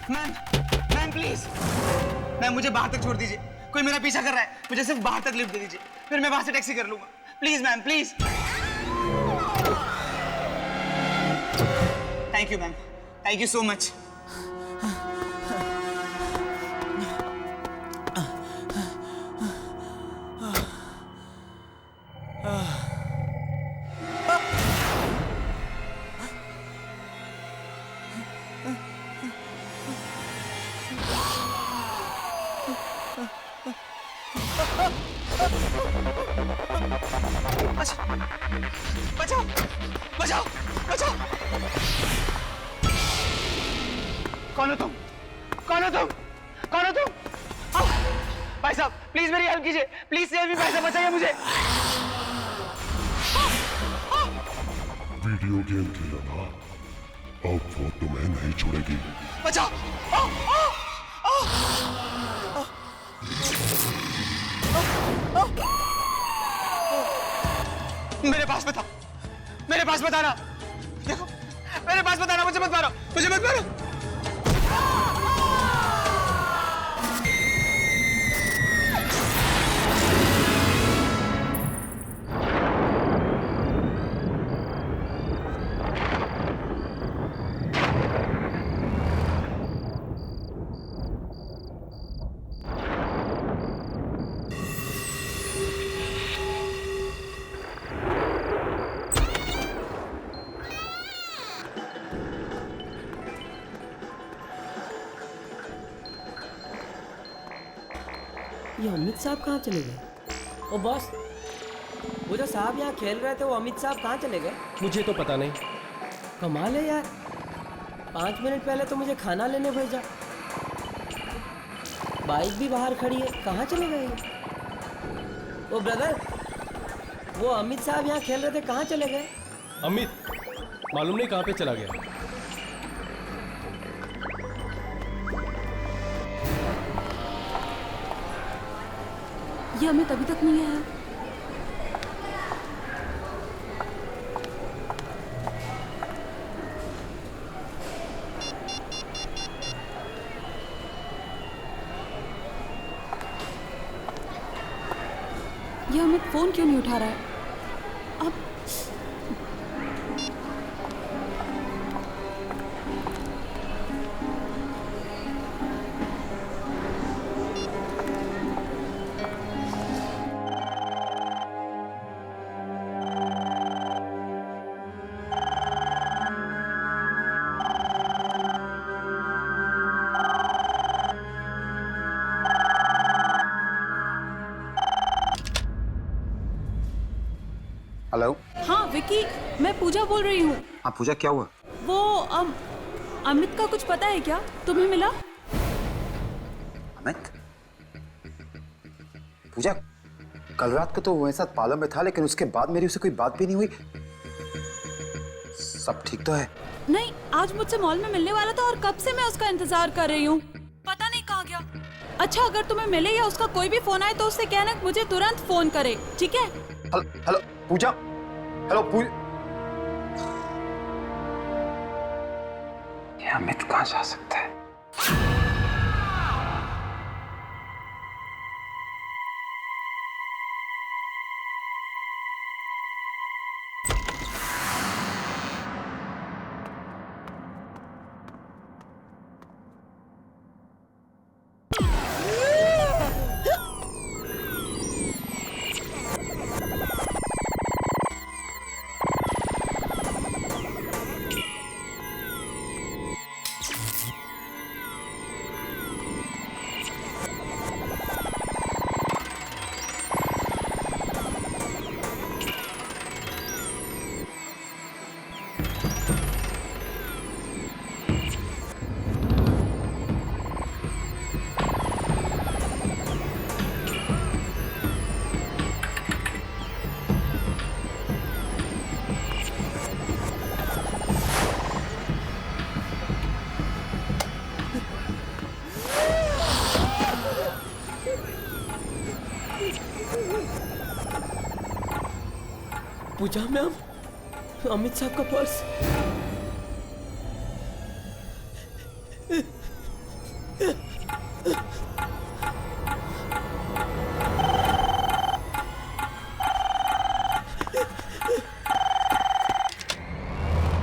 Ma'am please, ma'am मुझे बाहर तक छोड़ दीजिए। कोई मेरा पीछा कर रहा है, मुझे सिर्फ बाहर तक लिफ्ट दे दीजिए, फिर मैं वहां से टैक्सी कर लूंगा। Please ma'am, please. Thank you ma'am, thank you so much. बचाओ बचाओ बचाओ। कौन हो तुम? कौन हो तुम? कौन हो तुम? भाई साहब प्लीज मेरी हेल्प कीजिए, प्लीज सेव मी, भाई साहब बचाइए मुझे। वीडियो गेम खेला ना, अब वो तुम्हें नहीं छोड़ेगी। बचाओ। मेरे पास बता, मेरे पास बताना। देखो मेरे पास बताना, मुझे मत मारो, मुझे मत मारो। ये अमित साहब कहाँ चले गए? ओ बॉस, वो जो साहब यहाँ खेल रहे थे वो अमित साहब कहाँ चले गए? मुझे तो पता नहीं। कमाल है यार, 5 मिनट पहले तो मुझे खाना लेने भेजा, बाइक भी बाहर खड़ी है, कहाँ चले गए? ओ ब्रदर, वो अमित साहब यहाँ खेल रहे थे, कहाँ चले गए? अमित मालूम नहीं कहाँ पे चला गया। ये अमित अभी तक नहीं आया। ये अमित फोन क्यों नहीं उठा रहा है? अब हेलो। हाँ विकी, मैं पूजा बोल रही हूँ। हाँ पूजा, क्या हुआ? वो अमित का कुछ पता है क्या? तुम्हें मिला? अमित? पूजा, कल रात को तो वो मेरे साथ पार्लर में था, लेकिन उसके बाद मेरी उसे कोई बात भी नहीं हुई। सब ठीक तो है? नहीं, आज मुझसे मॉल में मिलने वाला था और कब से मैं उसका इंतजार कर रही हूँ, पता नहीं कहाँ गया। अच्छा, अगर तुम्हें मिले या उसका कोई भी फोन आए तो उससे कहना मुझे तुरंत फोन करे, ठीक है? हेलो पूजा, हेलो पूजा। ये अमित कहाँ जा सकता है? पूजा मैम, अमित साहब का पर्स।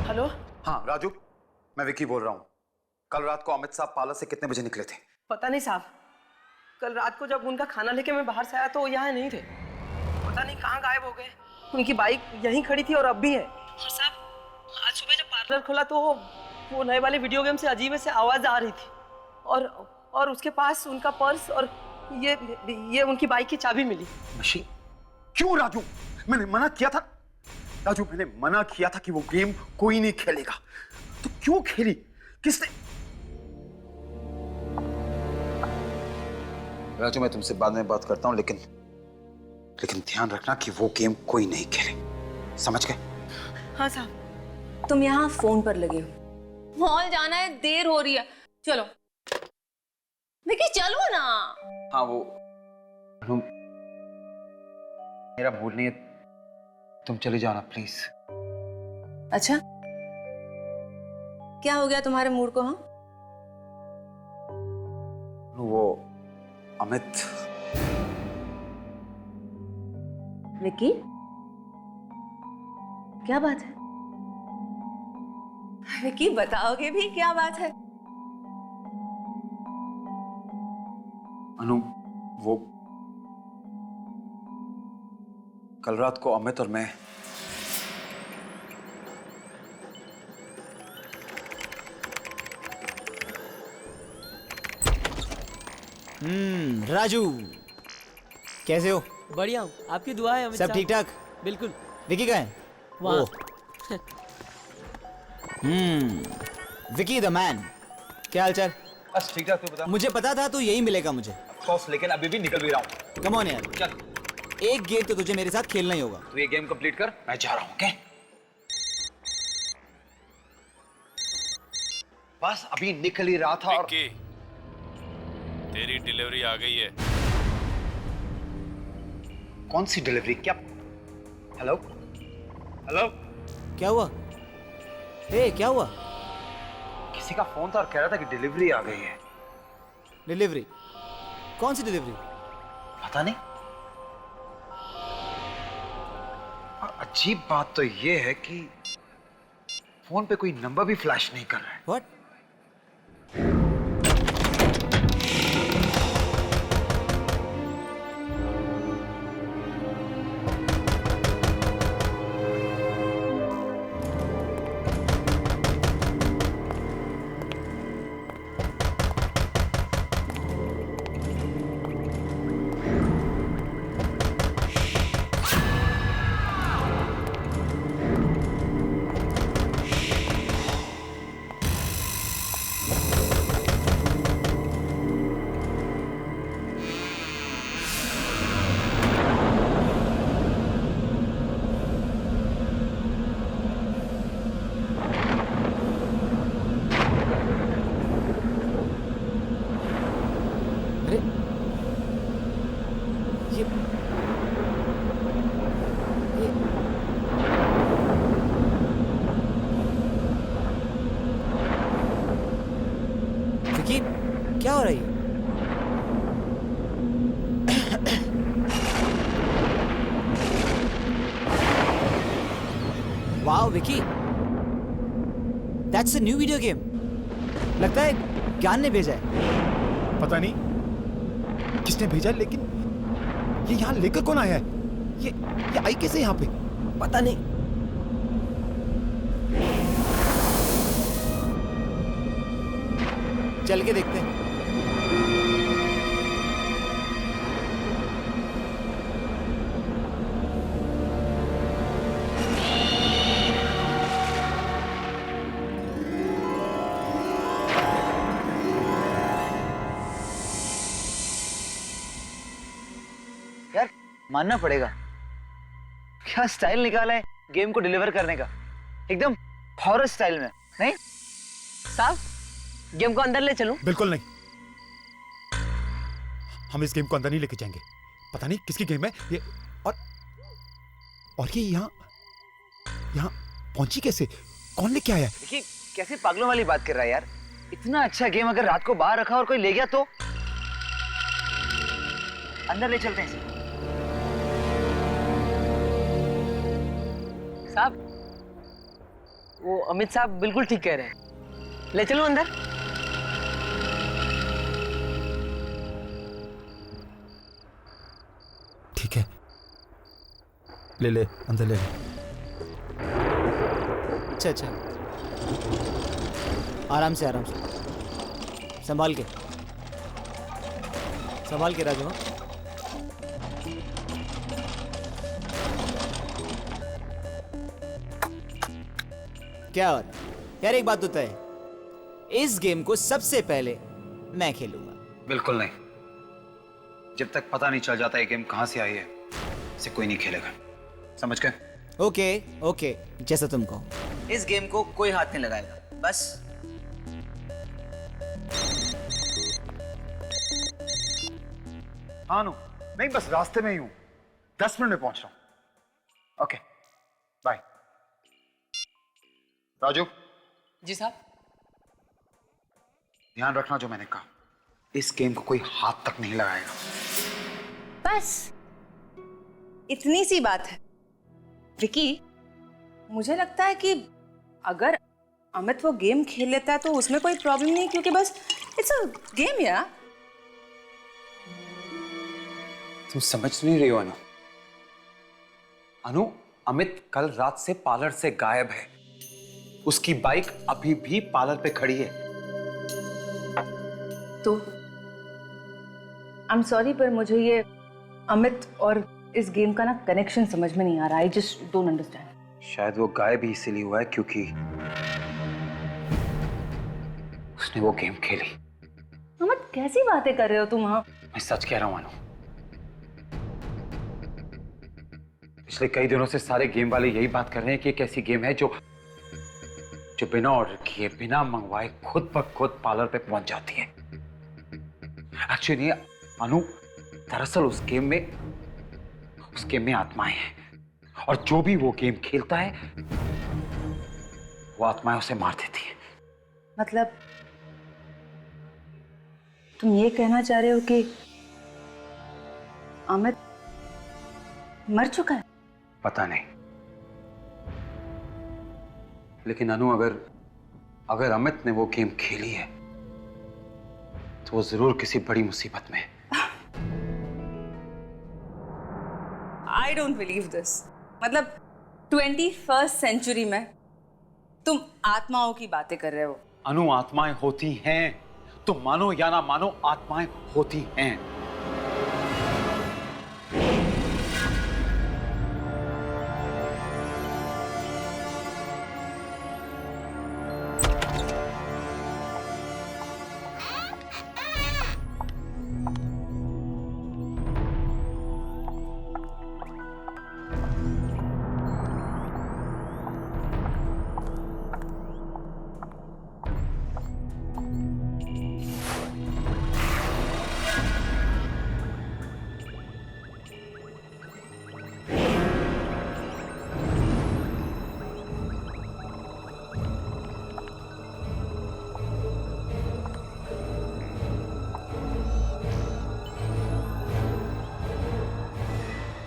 हेलो। हाँ राजू, मैं विकी बोल रहा हूँ। कल रात को अमित साहब पार्लर से कितने बजे निकले थे? पता नहीं साहब, कल रात को जब उनका खाना लेके मैं बाहर से आया तो वो यहाँ नहीं थे। पता नहीं कहाँ गायब हो गए। उनकी बाइक यहीं खड़ी थी और अब भी है। और साहब आज सुबह जब पार्लर खोला तो वो नए वाले वीडियो गेम से अजीब से आवाज आ रही थी और उसके पास उनका पर्स और ये उनकी बाइक की चाबी मिली। मशीन? क्यों राजू? मैंने मना किया था राजू, मैंने मना किया था कि वो गेम कोई नहीं खेलेगा। तो क्यों खेली? किसने? राजू मैं तुमसे बाद में बात करता हूं, लेकिन ध्यान रखना कि वो गेम कोई नहीं खेले, समझ गए? हाँ साहब। तुम यहाँ फोन पर लगे हो, मॉल जाना है, देर हो रही है, चलो विकी चलो ना। हाँ वो मेरा मूड नहीं है, तुम चले जाना प्लीज। अच्छा क्या हो गया तुम्हारे मूड को? हाँ वो अमित। विकी क्या बात है? विकी बताओगे भी क्या बात है? अनु वो कल रात को अमित और मैं राजू कैसे हो? बढ़िया हूँ, आपकी दुआ है अमित सब साहब। ठीक ठाक? बिल्कुल। विकी कहाँ है? वहाँ। विकी द मैन, क्या हालचाल? बस ठीक ठाक। तू बता। मुझे पता था तू यही मिलेगा मुझे। बॉस लेकिन अभी भी निकल भी रहा हूँ। कम ऑन यार, चल एक गेम तो तुझे मेरे साथ खेलना ही होगा। तू ये गेम कंप्लीट कर, मैं जा रहा हूँ। ओके बस अभी निकल ही रहा था और विक्की, तेरी डिलीवरी आ गई है। कौन सी डिलीवरी? क्या? हेलो हेलो, क्या हुआ? ए क्या हुआ? किसी का फोन था और कह रहा था कि डिलीवरी आ गई है। डिलीवरी? कौन सी डिलीवरी? पता नहीं। और अजीब बात तो ये है कि फोन पे कोई नंबर भी फ्लैश नहीं कर रहा है। व्हाट? विकी क्या हो रही है? Wow Vicky, that's a new video game. लगता है ज्ञान ने भेजा है। पता नहीं किसने भेजा, लेकिन ये यहाँ लेकर कौन आया है? ये आई कैसे यहाँ पे? पता नहीं। चल के देखते हैं। यार मानना पड़ेगा, क्या स्टाइल निकाला है गेम को डिलीवर करने का, एकदम हॉरर स्टाइल में। नहीं साहब, गेम को अंदर ले चलूं? बिल्कुल नहीं, हम इस गेम को अंदर नहीं लेके जाएंगे। पता नहीं किसकी गेम है ये, और ये यहाँ यहाँ पहुंची कैसे? कौन लेके आया? देखिए कैसे पागलों वाली बात कर रहा है यार। इतना अच्छा गेम अगर रात को बाहर रखा और कोई ले गया तो? अंदर ले चलते हैं इसे। साहब, वो अमित साहब बिल्कुल ठीक कह रहे हैं। ले चलो अंदर। ठीक है, ले ले, अंदर ले ले। अच्छा, आराम से संभाल के राजू। हाँ? क्या बात यार, एक बात तो तय है, इस गेम को सबसे पहले मैं खेलूंगा। बिल्कुल नहीं, जब तक पता नहीं चल जाता ये गेम कहां से आई है, इसे कोई नहीं खेलेगा, समझ गए? ओके, जैसा तुम कहो। इस गेम को कोई हाथ नहीं लगाएगा, बस। हाँ नो, नहीं बस रास्ते में ही हूं, 10 मिनट में पहुंच रहा हूं। Okay, bye. राजू। जी साहब। ध्यान रखना जो मैंने कहा, इस गेम को कोई हाथ तक नहीं लगाएगा। बस इतनी सी बात है। विकी, मुझे लगता है कि अगर अमित वो गेम खेल लेता है तो उसमें कोई प्रॉब्लम नहीं, क्योंकि बस इट्स अ गेम यार। तुम समझ नहीं रही हो अनु, अमित कल रात से पार्लर से गायब है। उसकी बाइक अभी भी पार्लर पे खड़ी है। तो आई एम सॉरी, पर मुझे ये अमित और इस गेम का ना कनेक्शन समझ में नहीं आ रहा। I just don't understand. शायद वो गायब ही इसीलिए हुआ है क्योंकि उसने वो गेम खेली। अमित, कैसी बातें कर रहे हो तुम? हाँ, मैं सच कह रहा हूं अनु। पिछले कई दिनों से सारे गेम वाले यही बात कर रहे हैं कि एक ऐसी गेम है जो बिना ऑर्डर किए, बिना मंगवाए खुद ब खुद पार्लर पे पहुंच जाती है। एक्चुअली अनु, दरअसल उस गेम में आत्माएं हैं, और जो भी वो गेम खेलता है वो आत्माएं उसे मार देती है। मतलब तुम ये कहना चाह रहे हो कि अमित मर चुका है? पता नहीं, लेकिन अनु अगर अमित ने वो गेम खेली है तो वो जरूर किसी बड़ी मुसीबत में है। I don't believe this. मतलब 21st सेंचुरी में तुम आत्माओं की बातें कर रहे हो? अनु, आत्माएं होती हैं, तुम मानो या ना मानो, आत्माएं होती हैं।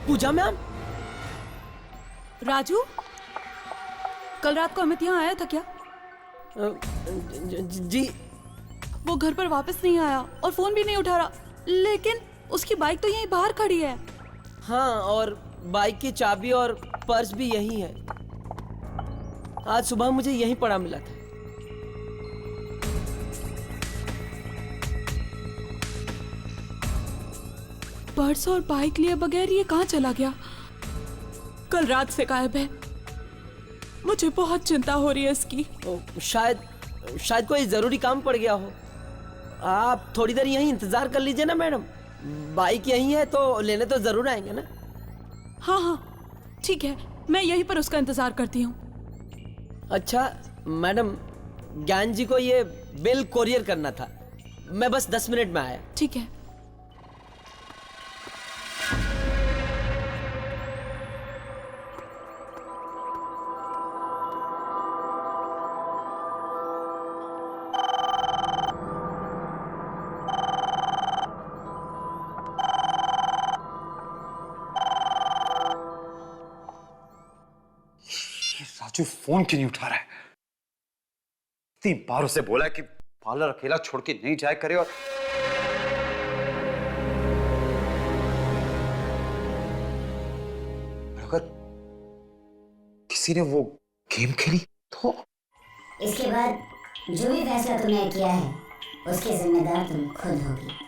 पूजा मैम। राजू, कल रात को अमित यहाँ आया था क्या? जी। वो घर पर वापस नहीं आया और फोन भी नहीं उठा रहा, लेकिन उसकी बाइक तो यहीं बाहर खड़ी है। हाँ, और बाइक की चाबी और पर्स भी यहीं है। आज सुबह मुझे यहीं पड़ा मिला था। पर्स और बाइक लिए बगैर ये कहाँ चला गया? कल रात से गायब है। मुझे बहुत चिंता हो रही है इसकी। शायद कोई जरूरी काम पड़ गया हो। आप थोड़ी देर यहीं इंतजार कर लीजिए ना मैडम, बाइक यहीं है तो लेने तो जरूर आएंगे ना। हाँ, ठीक है, मैं यहीं पर उसका इंतजार करती हूँ। अच्छा मैडम, ज्ञान जी को ये बिल कोरियर करना था, मैं बस 10 मिनट में आया। ठीक है। राजू फोन क्यों नहीं उठा रहा है? 3 बार उसे बोला कि पार्लर अकेला छोड़ के नहीं जाया करे और अगर किसी ने वो गेम खेली तो इसके बाद जो भी फैसला तुमने किया है उसके जिम्मेदार तुम खुद होगी।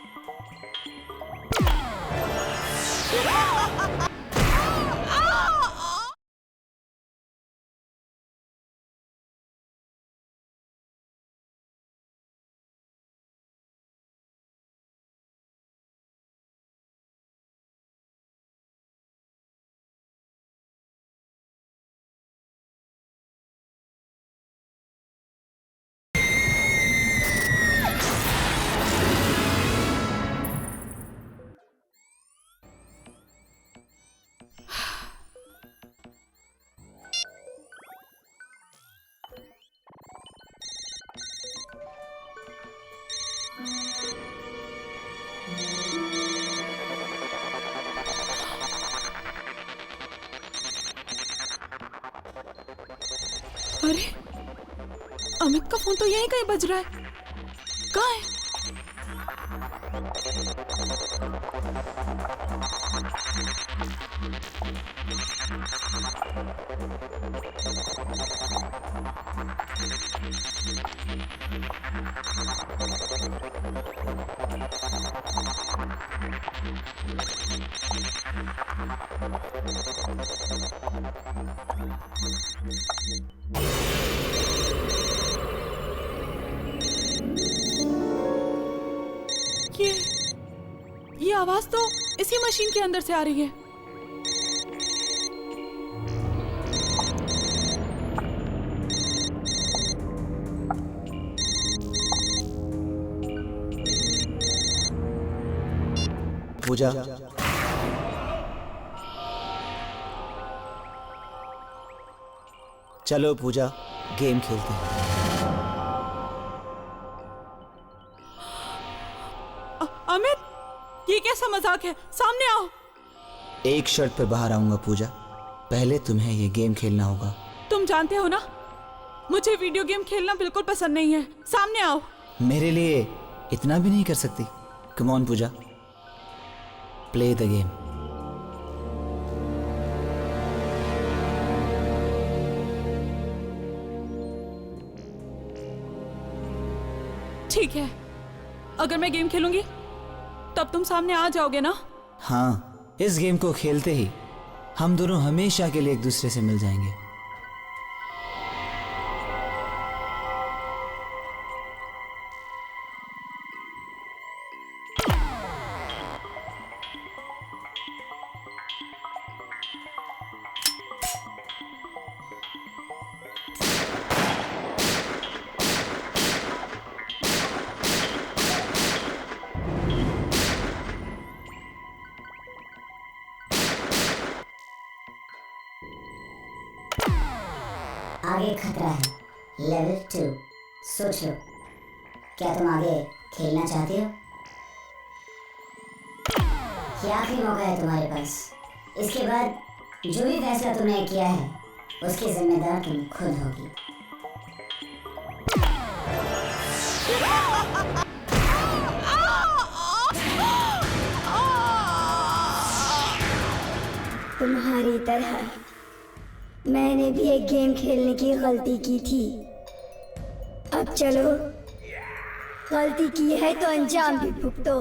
अरे अमित का फोन तो यहीं कहीं बज रहा है। कहाँ है? ये आवाज तो इसी मशीन के अंदर से आ रही है। पूजा, चलो पूजा गेम खेलते हैं। अमित, ये कैसा मजाक है? सामने आओ। एक शर्त पे बाहर आऊंगा पूजा, पहले तुम्हें ये गेम खेलना होगा। तुम जानते हो ना, मुझे वीडियो गेम खेलना बिल्कुल पसंद नहीं है। सामने आओ। मेरे लिए इतना भी नहीं कर सकती? Come on Pooja, play the game. ठीक है, अगर मैं गेम खेलूंगी तब तुम सामने आ जाओगे ना? हाँ, इस गेम को खेलते ही हम दोनों हमेशा के लिए एक दूसरे से मिल जाएंगे। आगे खतरा है, लेवल 2। सोच लो, क्या तुम आगे खेलना चाहते हो? ये आखिरी मौका है तुम्हारे पास। इसके बाद जो भी फैसला तुमने किया है उसकी जिम्मेदार तुम खुद होगी। तुम्हारी तरह मैंने भी एक गेम खेलने की गलती की थी। अब चलो, गलती की है तो अंजाम भी भुगतो।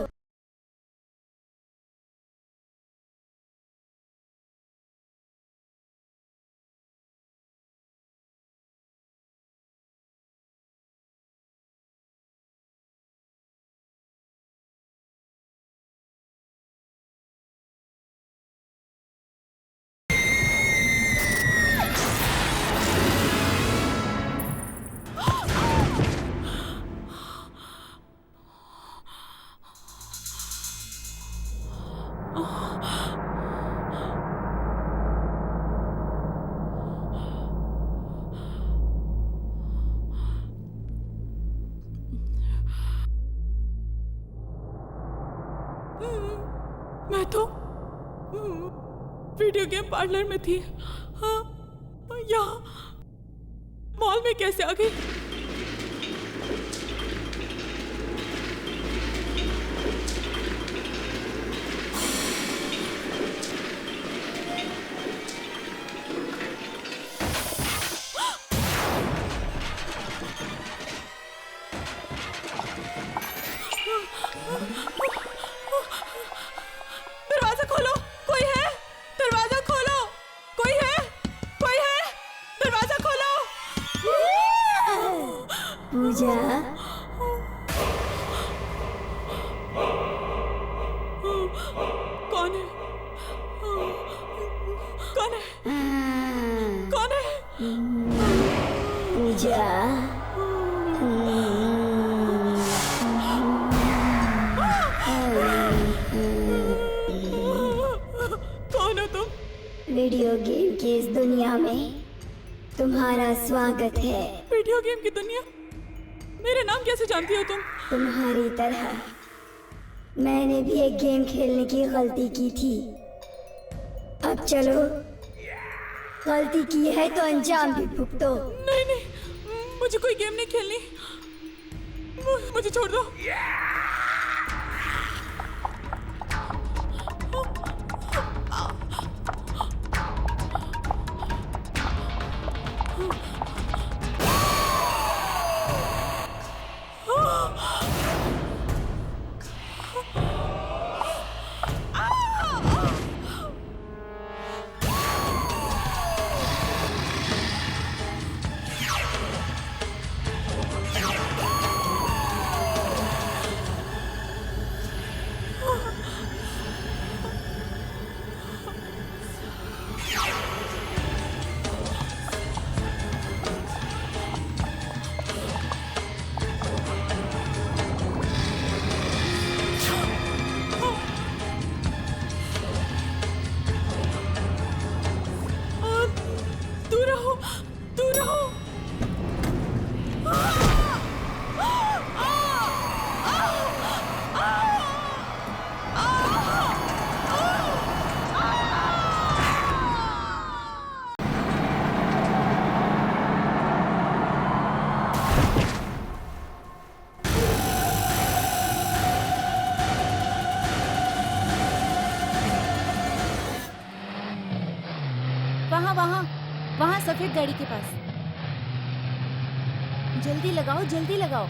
मैं तो वीडियो गेम पार्लर में थी। हाँ, यहाँ मॉल में कैसे आ गई? दरवाजा खोलो, कोई है? दरवाजा खोलो, कोई है? कोई है? दरवाजा खोलो। पूजा, कौन है? कौन है? कौन है? पूजा, कौन हो तुम? वीडियो गेम की इस दुनिया में तुम्हारा स्वागत है। वीडियो गेम की दुनिया? मेरे नाम कैसे जानती हो तुम? तुम्हारी तरह मैंने भी एक गेम खेलने की गलती की थी। अब चलो, गलती की है तो अंजाम भी भुगतो। नहीं नहीं, मुझे कोई गेम नहीं खेलनी, मुझे छोड़ दो। दूर रहो, दूर रहो। वहाँ वहाँ वहाँ सफेद गाड़ी के पास। जल्दी लगाओ, जल्दी लगाओ।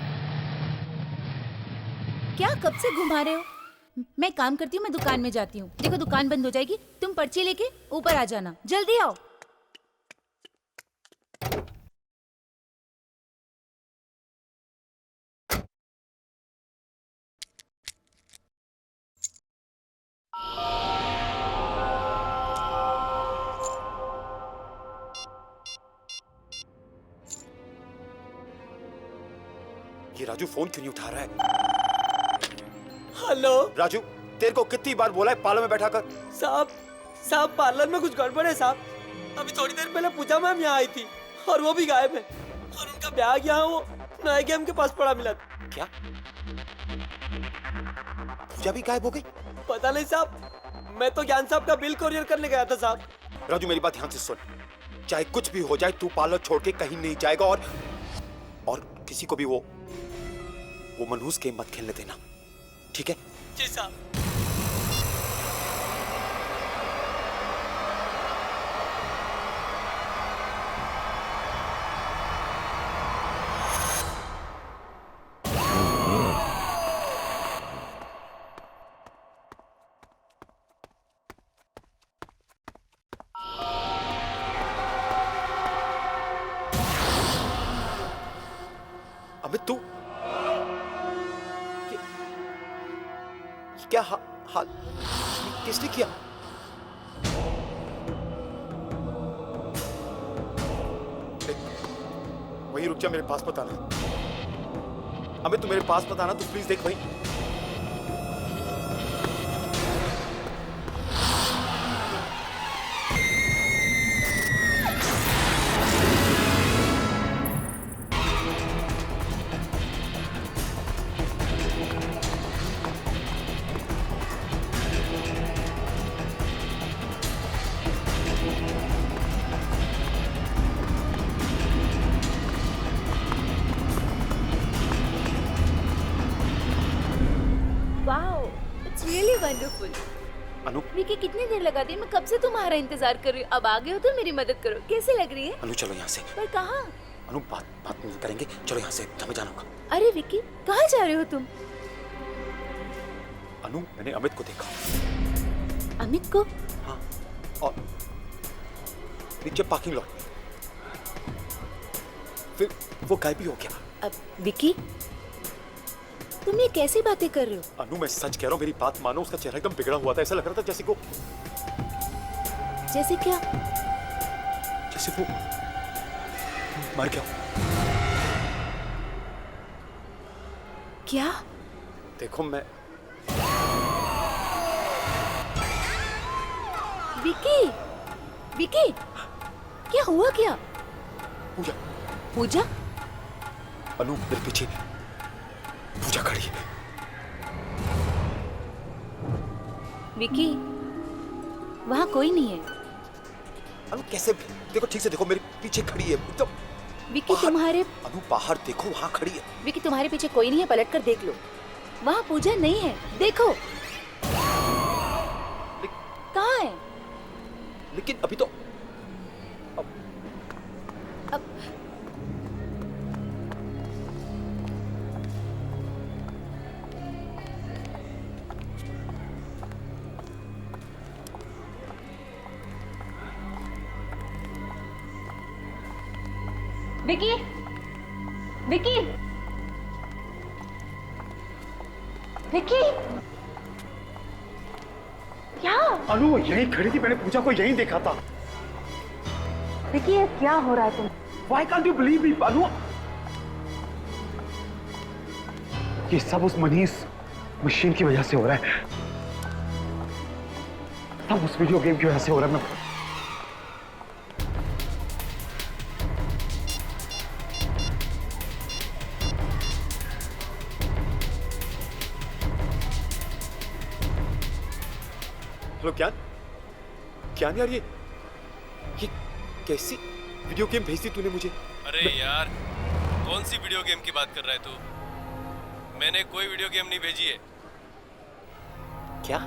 क्या कब से घुमा रहे हो? मैं काम करती हूँ, मैं दुकान में जाती हूँ। देखो दुकान बंद हो जाएगी, तुम पर्ची लेके ऊपर आ जाना। जल्दी आओ। ये राजू फोन क्यों नहीं उठा रहा है? हेलो राजू, तेरे को कितनी बार बोला है पार्लर में बैठा कर? साहब पार्लर में कुछ गड़बड़ है साहब। अभी थोड़ी देर पहले पूजा मैम यहाँ आई थी और वो भी गायब है, और उनका बैग यहाँ वो नए गेम के पास पड़ा मिला। क्या? पूजा भी गायब हो गई? पता नहीं साहब, मैं तो ज्ञान साहब का बिल कोरियर करने गया था साहब। राजू मेरी बात ध्यान से सुन, चाहे कुछ भी हो जाए तू पार्लर छोड़ के कहीं नहीं जाएगा, और किसी को भी वो मनहूस गेम मत खेलने देना, ठीक है? जी साहब। अमित तू क्या हाल किसने किया? वहीं रुक जा, मेरे पास मत आना। अमित तू मेरे पास मत आना, तू प्लीज देख वहीं। ब्यूटीफुल। अनु विकी कितनी देर लगा दी, मैं कब से तुम्हारा इंतजार कर रही हूँ। अब आ गए हो तो मेरी मदद करो। कैसे लग रही है? अनु चलो यहाँ से। पर कहाँ? अनु बात नहीं करेंगे, चलो यहाँ से, हमें जाना होगा। अरे विकी कहाँ जा रहे हो तुम? अनु मैंने अमित को देखा। अमित को? हाँ, और नीचे पार्किंग लॉट में, फिर वो गायब ही हो गया। अब विकी तुम ये कैसी बातें कर रहे हो? अनु मैं सच कह रहा हूँ, मेरी बात मानो, उसका चेहरा एकदम बिगड़ा हुआ था, ऐसा लग रहा था जैसे को। जैसे क्या? जैसे वो मर गया। क्या? देखो मैं विकी, विकी क्या हुआ क्या? पूजा। पूजा? अनु मेरे पीछे पूजा खड़ी है। विकी वहाँ कोई नहीं है। अनु कैसे? देखो ठीक से देखो, मेरे पीछे खड़ी है एकदम। विकी तुम्हारे, अनु बाहर देखो, वहाँ खड़ी है। विकी तुम्हारे पीछे कोई नहीं है, पलट कर देख लो। वहाँ पूजा नहीं है, देखो। कहाँ है? लेकिन अभी तो विकी, विकी, विकी, क्या? अनु वो यहीं खड़ी थी, मैंने पूजा को यहीं देखा था। विकी ये क्या हो रहा है तुम? Why can't you believe me, अनु? ये सब उस मनीष मशीन की वजह से हो रहा है। सब उस वीडियो गेम की वजह से हो रहा है। मैं हेलो ज्ञान यार, ये कैसी वीडियो गेम भेज दी तूने मुझे? अरे यार कौन सी वीडियो गेम की बात कर रहा है तू? मैंने कोई वीडियो गेम नहीं भेजी है। क्या?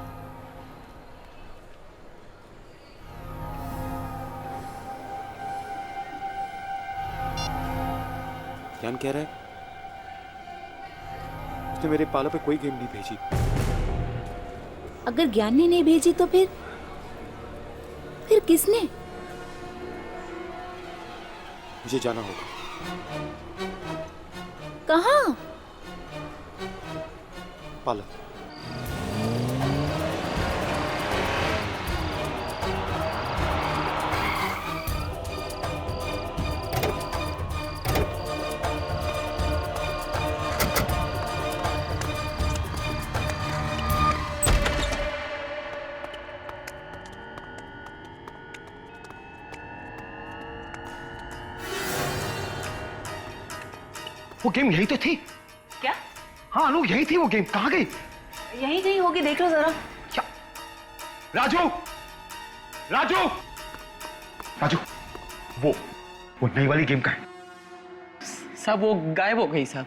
ज्ञान कह रहा है उसने मेरे पाला पे कोई गेम नहीं भेजी। अगर ज्ञान ने नहीं भेजी तो फिर किसने? मुझे जाना होगा। कहाँ? पार्लर। वो गेम यही तो थी। क्या? हाँ अनु यही थी वो गेम, कहाँ गई? यही कहीं होगी, देख लो जरा। क्या? राजू, राजू, राजू, वो नई वाली गेम का है। सब वो गायब हो गई साहब,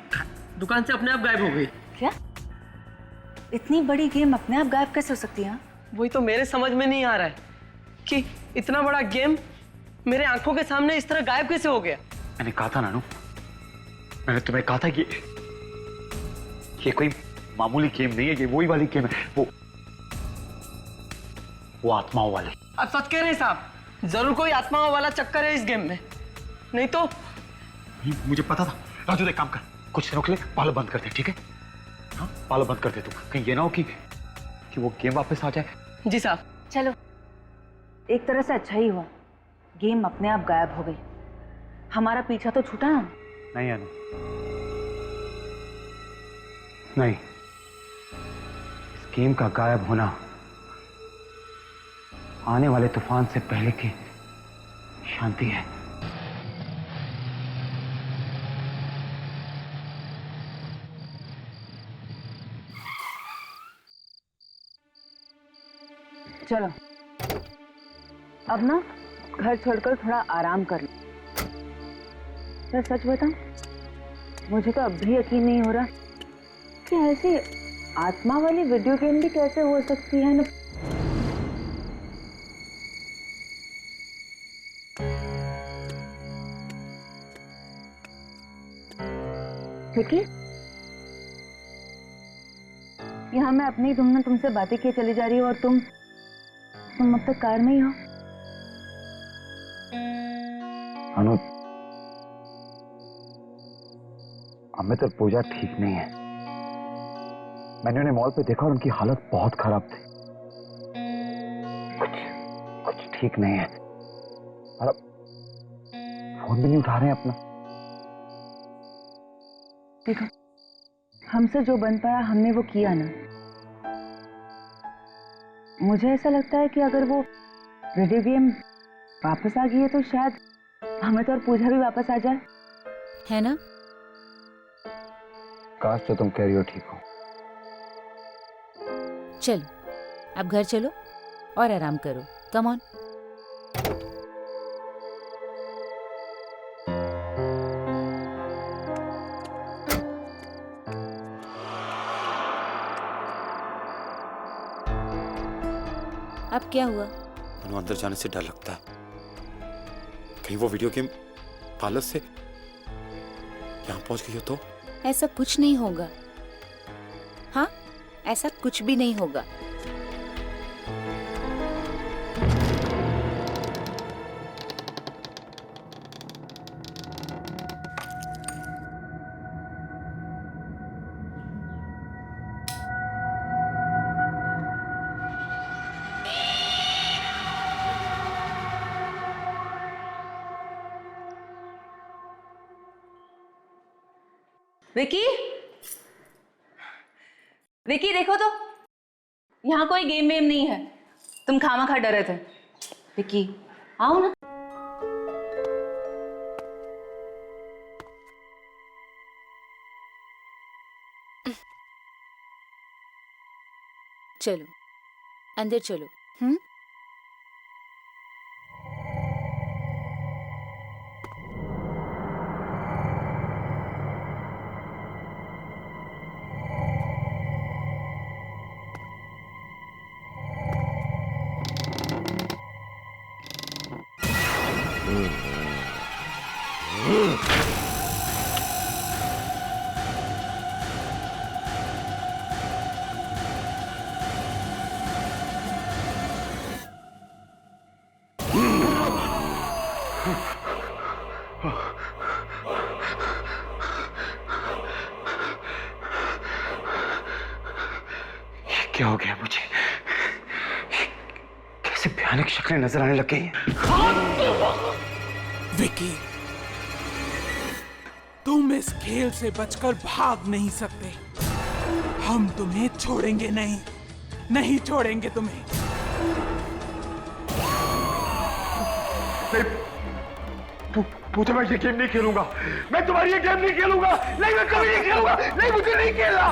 दुकान से अपने आप गायब हो गई। क्या? इतनी बड़ी गेम अपने आप गायब कैसे हो सकती है? वही तो मेरे समझ में नहीं आ रहा है कि इतना बड़ा गेम मेरे आंखों के सामने इस तरह गायब कैसे हो गया। मैंने कहा था नानू, मैंने तुम्हें कहा था कि ये कोई मामूली गेम नहीं है, ये वही वाली गेम है, वो आत्माओं वाली। आप सच कह रहे हैं साहब? जरूर कोई आत्माओं वाला चक्कर है इस गेम में, नहीं तो। मुझे पता था। राजू एक काम कर, कुछ दिनों के लिए पार्लर बंद कर दे, ठीक है? हाँ पार्लर बंद कर दे तू, कहीं ये ना हो कि वो गेम वापस आ जाए। जी साहब। चलो, एक तरह से अच्छा ही हुआ, गेम अपने आप गायब हो गई, हमारा पीछा तो छूटा ना। नहीं अनु, नहीं, इस गेम का गायब होना आने वाले तूफान से पहले की शांति है। चलो अब ना घर छोड़कर थोड़ा आराम कर लो। मैं सच बताऊं, मुझे तो अब भी यकीन नहीं हो रहा कि ऐसी आत्मा वाली वीडियो गेम भी कैसे हो सकती है ना? विकी, यहाँ मैं अपनी धुन में तुमसे बातें किए चली जा रही हूँ और तुम अब तक कार में ही हो। अनु, अमित और पूजा ठीक नहीं है। मैंने उन्हें मॉल पे देखा और उनकी हालत बहुत खराब थी। कुछ ठीक नहीं है। और अब फोन भी नहीं उठा रहे हैं अपना। देखो, हमसे जो बन पाया हमने वो किया ना। मुझे ऐसा लगता है कि अगर वो वीडियो गेम वापस आ गई है तो शायद हमें तो और पूजा भी वापस आ जाए, है ना? काश तो तुम कह रही हो ठीक हो। चलो, अब घर चलो और आराम करो। Come on. अब क्या हुआ? अनु, अंदर जाने से डर लगता है। कहीं वो वीडियो गेम पार्लर से यहाँ पहुंच गई हो तो? ऐसा कुछ नहीं होगा। हाँ, ऐसा कुछ भी नहीं होगा। विकी, विकी देखो तो, यहाँ कोई गेम वेम नहीं है। तुम खामखा डरे थे। विकी, आओ ना। चलो, अंदर चलो। हम्म? क्या हो गया मुझे? कैसे भयानक शक्लें नजर आने लग गई हैं। विकी, तुम इस खेल से बचकर भाग नहीं सकते। हम तुम्हें छोड़ेंगे नहीं, नहीं छोड़ेंगे तुम्हें। पूजा, मैं ये गेम नहीं खेलूंगा। मैं तुम्हारी ये गेम नहीं खेलूंगा। नहीं, मैं कभी नहीं खेलूंगा। नहीं, मुझे नहीं खेलना।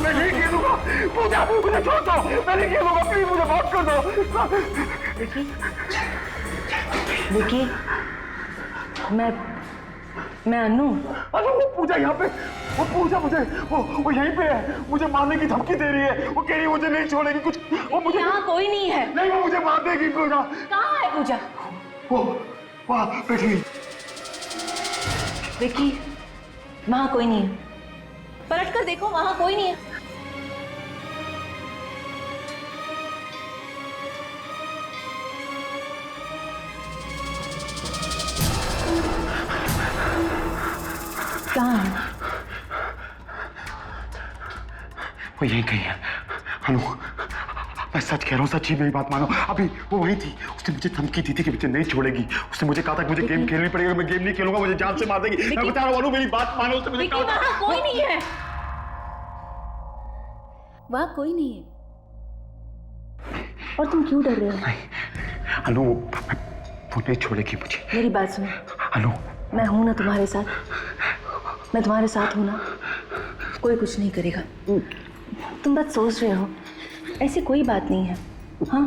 मैं नहीं खेलूंगा। पूजा, मुझे छोड़ दो। मैं नहीं खेलूंगा। प्लीज मुझे माफ कर दो। विकी, मैं अनु। वो पूजा यहाँ पे, वो पूजा मुझे वो यहीं पे है। मुझे मारने की धमकी दे रही है। वो कह रही है मुझे नहीं छोड़ेगी कुछ। वो मुझे यहाँ कोई नहीं है। नहीं, वो मुझे मार देगी। पूजा कहाँ है? पूजा वो वहाँ बैठी। विकी, वहाँ कोई नहीं है। पलट कर देखो, वहाँ कोई नहीं है। कहाँ है? वो यहीं कहीं है। अनु, मैं सच कह रहा हूँ, सच्ची मेरी बात मानो। अभी वो वही थी। उसने मुझे धमकी दी थी कि मुझे नहीं छोड़ेगी। उसने मुझे कहा था कि मुझे गेम खेलनी पड़ेगी। मैं गेम नहीं खेलूंगा, मुझे जान से मार देगी। मैं बता रहा हूँ अनु, मेरी बात मानो। उसने मुझे कहा वहाँ कोई नहीं है। वहाँ कोई नहीं है। और तुम क्यों डर रहे हो? अनु, वो नहीं छोड़ेगी मुझे। मेरी बात सुनो अनु, मैं हूं ना तुम्हारे साथ। मैं तुम्हारे साथ हूं ना। कोई कुछ नहीं करेगा। तुम बस सोच रहे हो। ऐसी कोई बात नहीं है। हाँ,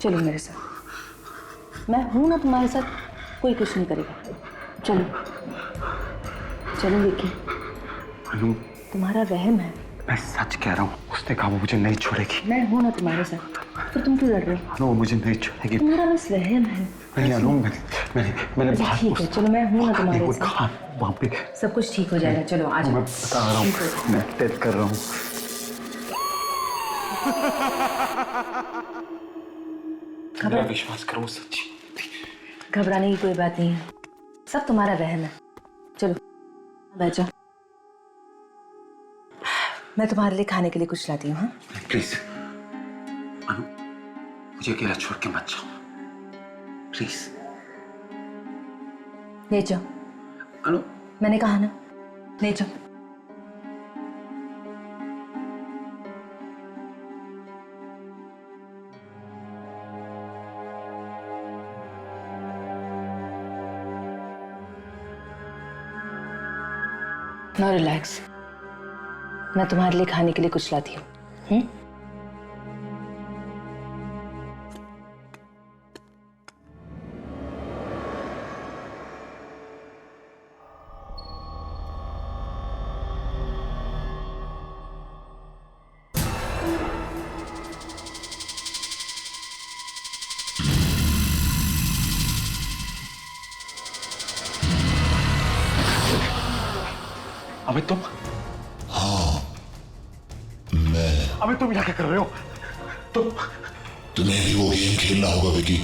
चलो मेरे साथ। मैं हूं ना तुम्हारे साथ। कोई कुछ नहीं करेगा। चलो चलो विकी। अनु, तुम्हारा वहम है। मैं सच कह रहा हूँ, उसने कहा वो मुझे नहीं छोड़ेगी। मैं हूँ ना तुम्हारे साथ, फिर तुम क्यों लड़ रहे हो? अनु वो मुझे नहीं छोड़ेगी। तुम्हारा बस वहम है। नहीं अनु, मैंने बात ठीक है, चलो मैं हूँ ना तुम्हारे साथ। हाँ, वहाँ पे सब कुछ ठीक हो जाएगा, चलो आ जाओ। मैं बता रहा हूँ, मैं टेस्ट कर रहा हूँ। मेरा विश्वास करो, सच्ची। घबराने की कोई बात नहीं है, सब तुम्हारा वहम है। चलो बैठ जाओ, मैं तुम्हारे लिए खाने के लिए कुछ लाती हूँ। हाँ प्लीज अनु, मुझे अकेला छोड़ के मत जाओ प्लीज। ले जाओ अनु, मैंने कहा ना, ले जाओ। नो रिलैक्स, मैं तुम्हारे लिए खाने के लिए कुछ लाती हूँ। अबे तुम? हाँ मैं। अबे तुम यहाँ क्या कर रहे हो? तुम्हें भी वो गेम खेलना होगा विकी,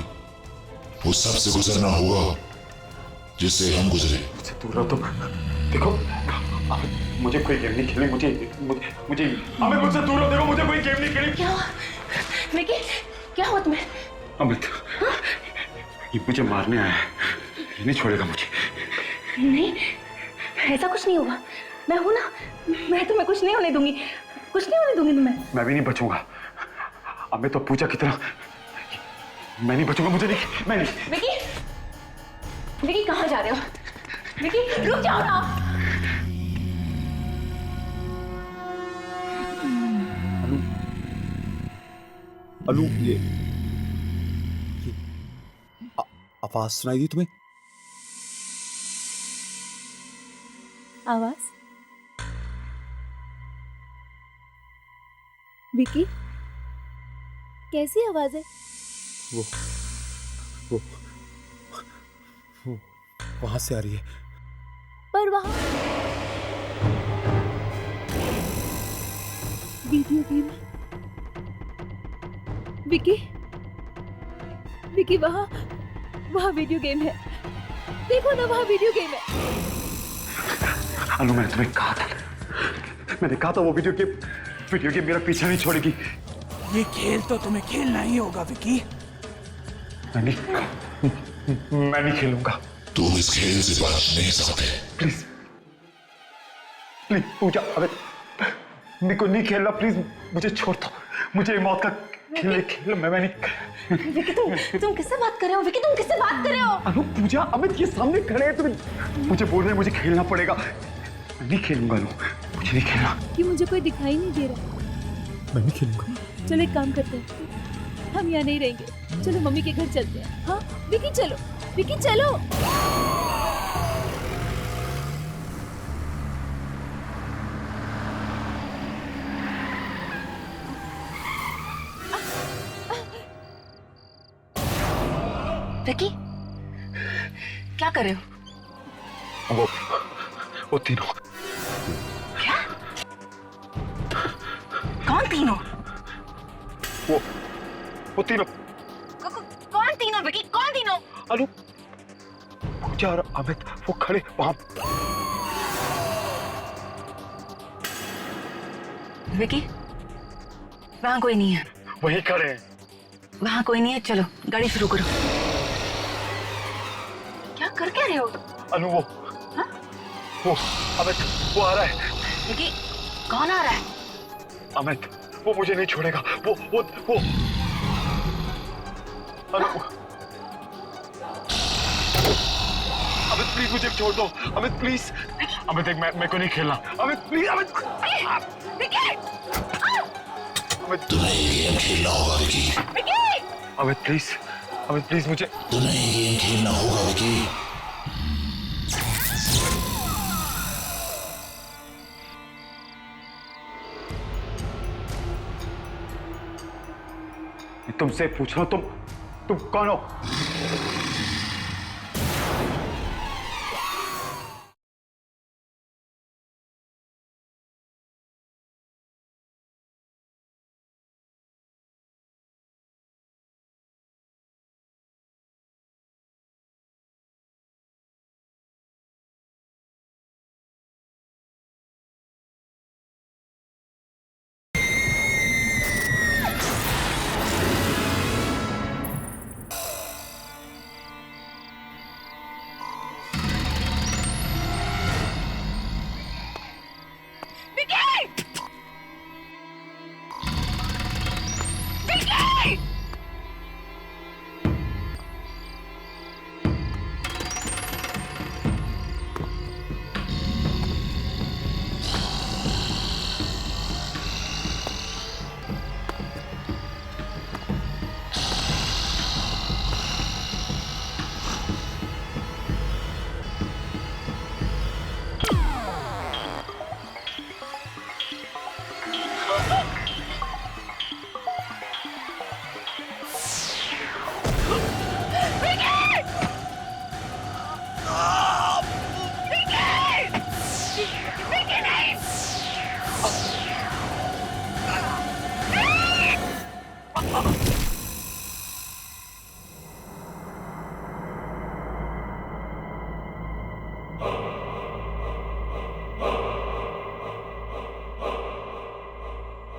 वो सबसे गुजरना होगा जिससे हम गुजरे। मुझसे दूर रहो तुम। देखो अबे मुझे कोई गेम नहीं खेलनी, मुझे अबे मुझसे दूर रहो। देखो मुझे कोई गेम नहीं खेलनी। क्या विकी, क्या हुआ तुम्हें? अमित ये मुझे मारने आया है, ये नहीं छोड़ेगा मुझे। नहीं ऐसा कुछ नहीं होगा, मैं हूं ना, मैं तुम्हें कुछ नहीं होने दूंगी, कुछ नहीं होने दूंगी तुम्हें। मैं भी नहीं बचूंगा अमित, तो पूजा की तरह मैं नहीं बचूंगा। मुझे नहीं, मैं नहीं। विकी कहाँ जा रहे हो? विकी रुक जाओ ना। अनु ये आवाज सुनाई दी तुम्हें? आवाज? विकी कैसी आवाज है? वो वहां से आ रही है। पर वहां वीडियो गेम। विकी वहां वीडियो गेम है, देखो ना वहां वीडियो गेम है। अनु मैंने तुम्हें कहा था, वो वीडियो गेम मेरा पीछा नहीं छोड़ेगी। ये खेल तो तुम्हें खेलना ही होगा विकी। मैं नहीं खेलूंगा। तुम इस खेल से बच नहीं सकते। प्लीज पूजा, अबे मेरे को नहीं खेलना, प्लीज मुझे छोड़ दो। मुझे मौत का खेल मैं नहीं। विकी तुम किससे बात कर रहे हो? विकी तुम किससे बात कर रहे हो? अनु पूजा, अमित ये सामने खड़े हैं, तुम मुझे बोल रहे हैं मुझे खेलना पड़ेगा। मैं नहीं खेलूंगा अनु, मुझे नहीं खेलना। कि मुझे कोई दिखाई नहीं दे रहा। मैं नहीं खेलूंगा। चलो एक काम करते हैं, हम यहाँ नहीं रहेंगे, चलो मम्मी के घर चलते हैं। हाँ विकी चलो, विकी चलो। विकी क्या कर रहे हो? वो तीनों। क्या? कौन तीनों? वो तीनों। कौन तीनों विकी, कौन तीनों? अनु पूजा और अमित वो खड़े वहां। विकी वहां कोई नहीं है। वहीं खड़े हैं। वहां कोई नहीं है, चलो गाड़ी शुरू करो। क्या कर क्या रहे हो? अनु वो अमित वो आ रहा है। विकी कौन आ रहा है? अमित वो मुझे नहीं छोड़ेगा। वो अनु अमित प्लीज मुझे छोड़ दो। अमित प्लीज। अमित देख मैं को नहीं खेलना। अमित प्लीज। अमित तुम्हें ये गेम खेलना होगा विकी। अमित प्लीज, अमित प्लीज मुझे। तुम्हें ये गेम खेलना होगा विकी। तुमसे पूछ रहा हूं, तुम कौन हो?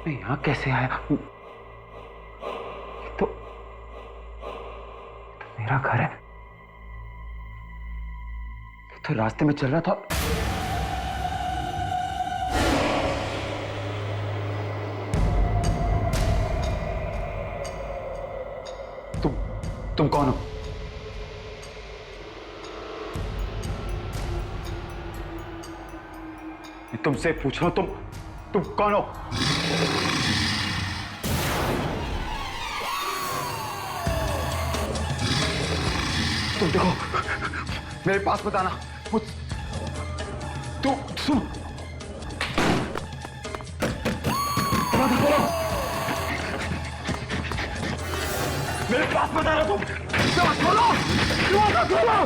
मैं यहाँ कैसे आया? तो मेरा घर है। तो रास्ते में चल रहा था। तुम कौन हो? मैं तुमसे पूछ रहा हूं, तुम कौन हो? तुम देखो, मेरे पास मत आना। तुम मेरे पास मत आना। तुम खोलो, खोलो।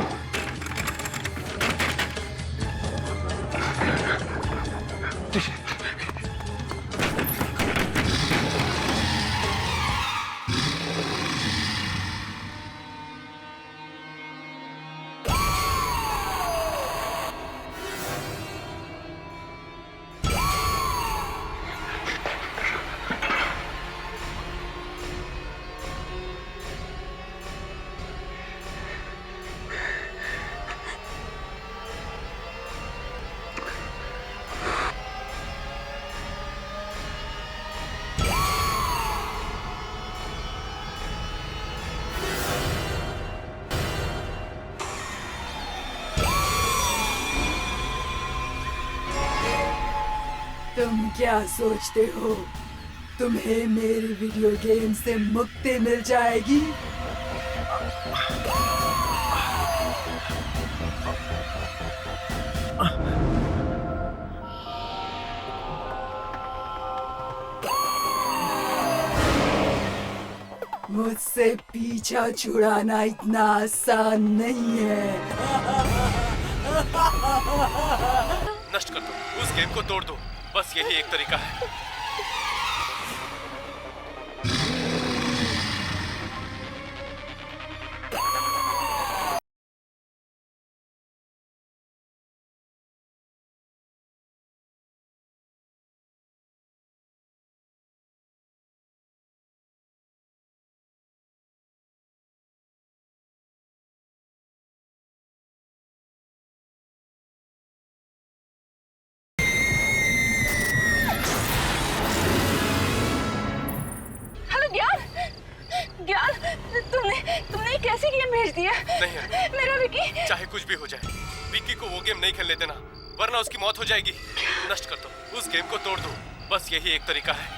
तुम क्या सोचते हो तुम्हें मेरी वीडियो गेम से मुक्ति मिल जाएगी? मुझसे पीछा छुड़ाना इतना आसान नहीं है। नष्ट कर दो, उस गेम को तोड़ दो, बस यही एक तरीका है। तुमने कैसे गेम भेज दिया? नहीं मेरा विकी। चाहे कुछ भी हो जाए, विकी को वो गेम नहीं खेलने देना, वरना उसकी मौत हो जाएगी। नष्ट कर दो, उस गेम को तोड़ दो, बस यही एक तरीका है।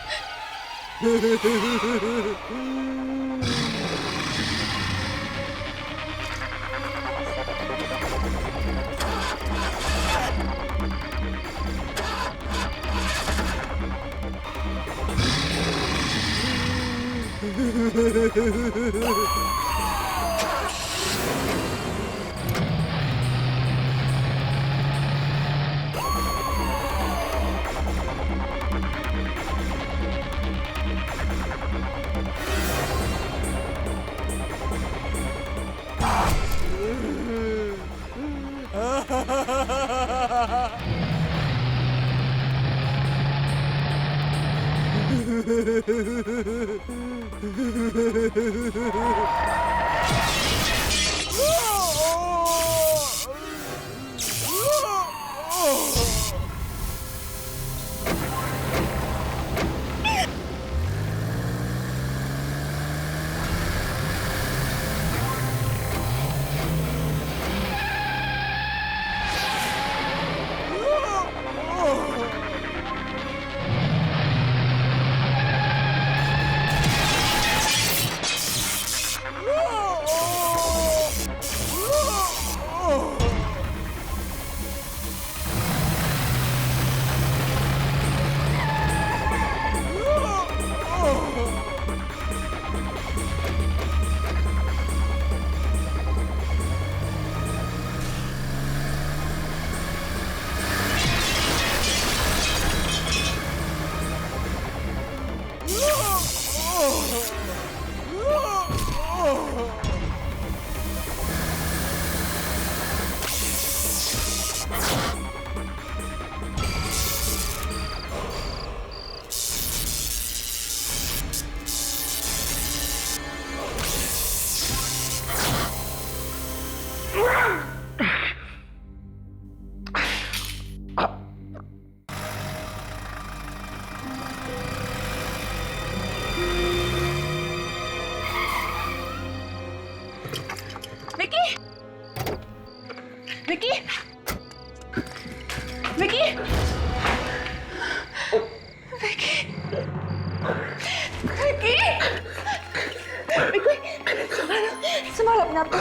संभालो अपने आप को,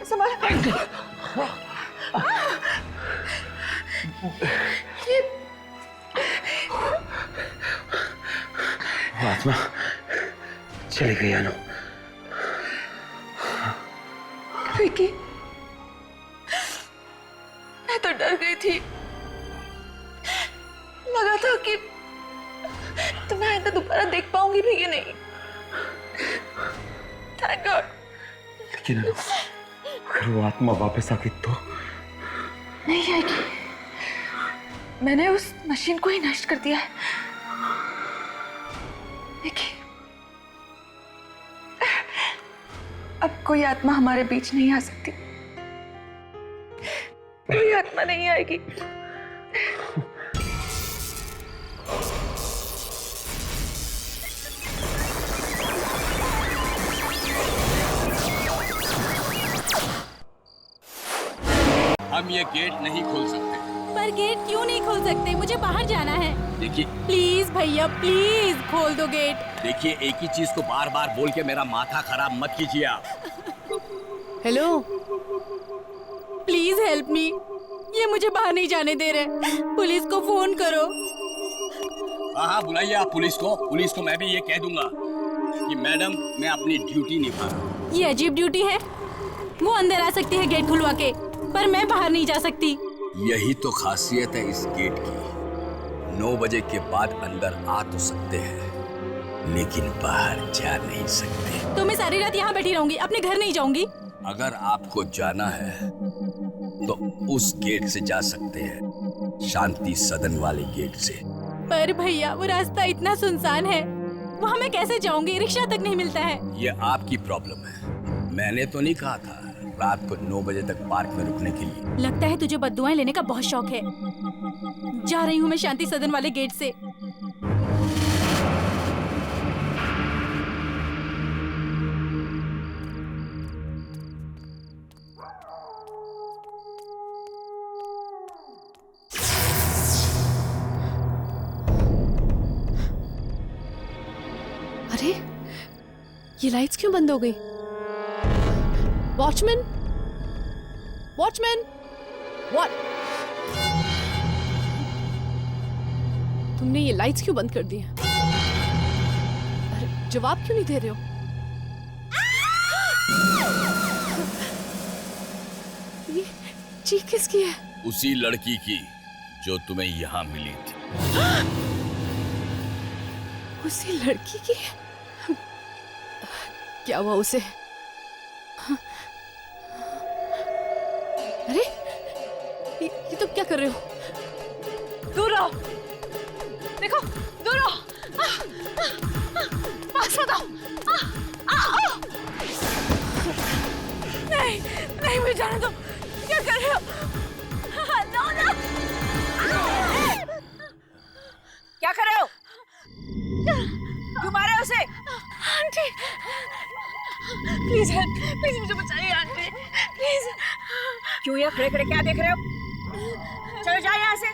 संभालो। आत्मा चली गई अनु। विकी, मैं तो डर गई थी, लगा था कि तुम्हें आइंदा दोबारा देख पाऊंगी भी कि नहीं। Thank God. लेकिन अगर वो आत्मा वापस आ गई तो? नहीं आएगी, मैंने उस मशीन को ही नष्ट कर दिया है। देखिए, अब कोई आत्मा हमारे बीच नहीं आ सकती, कोई आत्मा नहीं आएगी। हम ये गेट नहीं खोल सकते। पर गेट क्यों नहीं खोल सकते? मुझे बाहर जाना है। देखिए प्लीज भैया, प्लीज खोल दो गेट। देखिए, एक ही चीज को बार बार बोल के मेरा माथा खराब मत कीजिए आप। हेलो, प्लीज हेल्प मी, ये मुझे बाहर नहीं जाने दे रहे। पुलिस को फोन करो। हाँ, बुलाइए आप पुलिस को। पुलिस को मैं भी ये कह दूंगा कि मैडम, मैं अपनी ड्यूटी निभा रहा हूँ। ये अजीब ड्यूटी है। वो अंदर आ सकती है गेट खुलवा के, पर मैं बाहर नहीं जा सकती। यही तो खासियत है इस गेट की। 9 बजे के बाद अंदर आ तो सकते हैं, लेकिन बाहर जा नहीं सकते। तो मैं सारी रात यहाँ बैठी रहूंगी, अपने घर नहीं जाऊंगी। अगर आपको जाना है तो उस गेट से जा सकते हैं, शांति सदन वाले गेट से। पर भैया, वो रास्ता इतना सुनसान है, वहाँ मैं कैसे जाऊंगी? रिक्शा तक नहीं मिलता है। ये आपकी प्रॉब्लम है, मैंने तो नहीं कहा था रात को 9 बजे तक पार्क में रुकने के लिए। लगता है तुझे बद्दुआएं लेने का बहुत शौक है। जा रही हूँ मैं शांति सदन वाले गेट से। अरे, ये लाइट्स क्यों बंद हो गई? Watchman, watchman, what? तुमने ये लाइट्स क्यों बंद कर दी हैं? अरे, जवाब क्यों नहीं दे रहे हो? ये चीख किसकी है? उसी लड़की की जो तुम्हें यहाँ मिली थी। उसी लड़की की? क्या हुआ उसे? अरे ये तुम क्या कर रहे हो? दूर रहो, देखो दूर रहो, पास मत आओ। नहीं नहीं, मुझे जाने दो। क्या कर रहे हो? नो नो, क्या कर रहे हो? क्यों मारे उसे? आंटी प्लीज हेल्प, प्लीज मुझे बचाइए आंटी, प्लीज। क्यों यहाँ खड़े खड़े क्या देख रहे हो? चलो जाओ यहाँ से,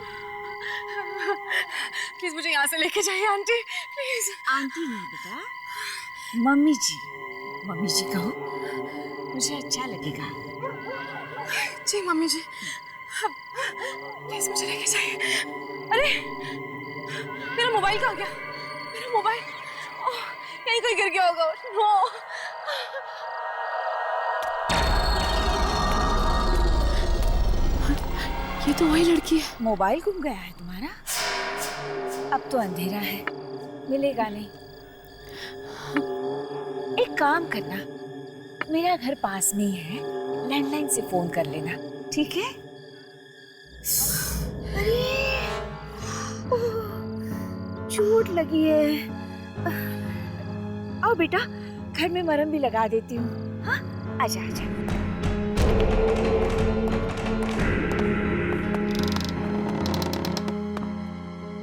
प्लीज मुझे यहाँ से लेके जाइए आंटी, प्लीज। आंटी नहीं बेटा, मम्मी जी, मम्मी जी कहो, मुझे अच्छा लगेगा। जी मम्मी जी, प्लीज मुझे लेके जाइए। अरे मेरा मोबाइल कहाँ गया? मेरा मोबाइल यहीं कहीं गिर गया होगा। नो, ये तो वही लड़की है। मोबाइल गुम गया है तुम्हारा? अब तो अंधेरा है, मिलेगा नहीं। एक काम करना, मेरा घर पास में ही है, लैंडलाइन से फोन कर लेना, ठीक है? अरे चोट लगी है। आओ बेटा, घर में मरहम भी लगा देती हूँ। हाँ, आजा आजा।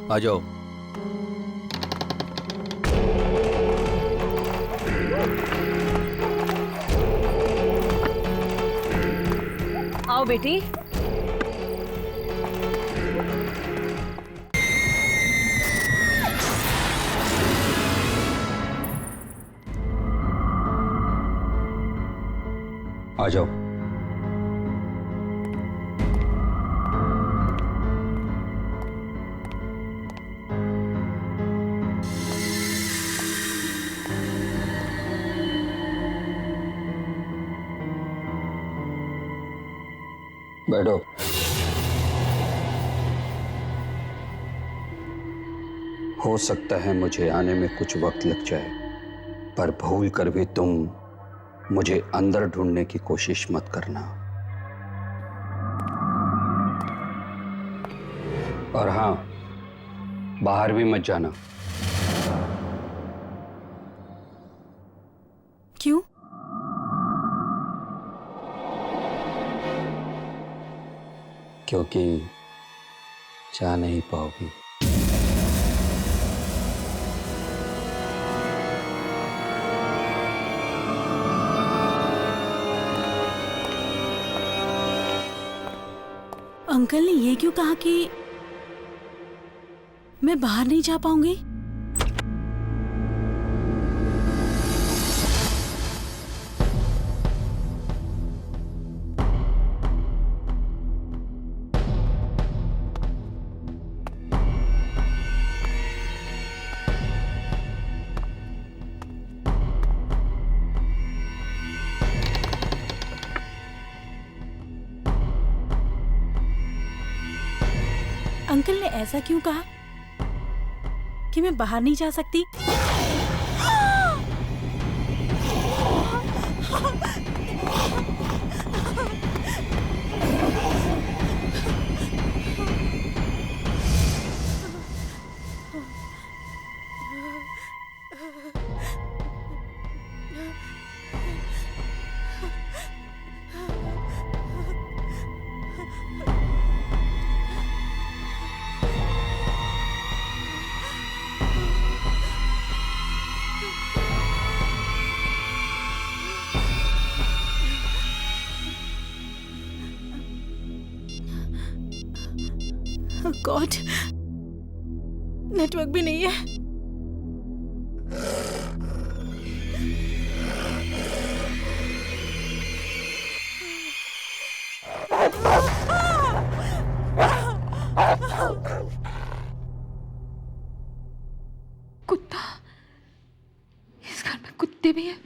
आ जाओ। आओ बेटी। आ जाओ। बैठो। हो सकता है मुझे आने में कुछ वक्त लग जाए, पर भूल कर भी तुम मुझे अंदर ढूंढने की कोशिश मत करना। और हाँ, बाहर भी मत जाना। क्यों? क्योंकि जा नहीं पाओगी। अंकल ने ये क्यों कहा कि मैं बाहर नहीं जा पाऊंगी? अंकल ने ऐसा क्यों कहा कि मैं बाहर नहीं जा सकती? गॉड, नेटवर्क भी नहीं है। कुत्ता, इस घर में कुत्ते भी हैं।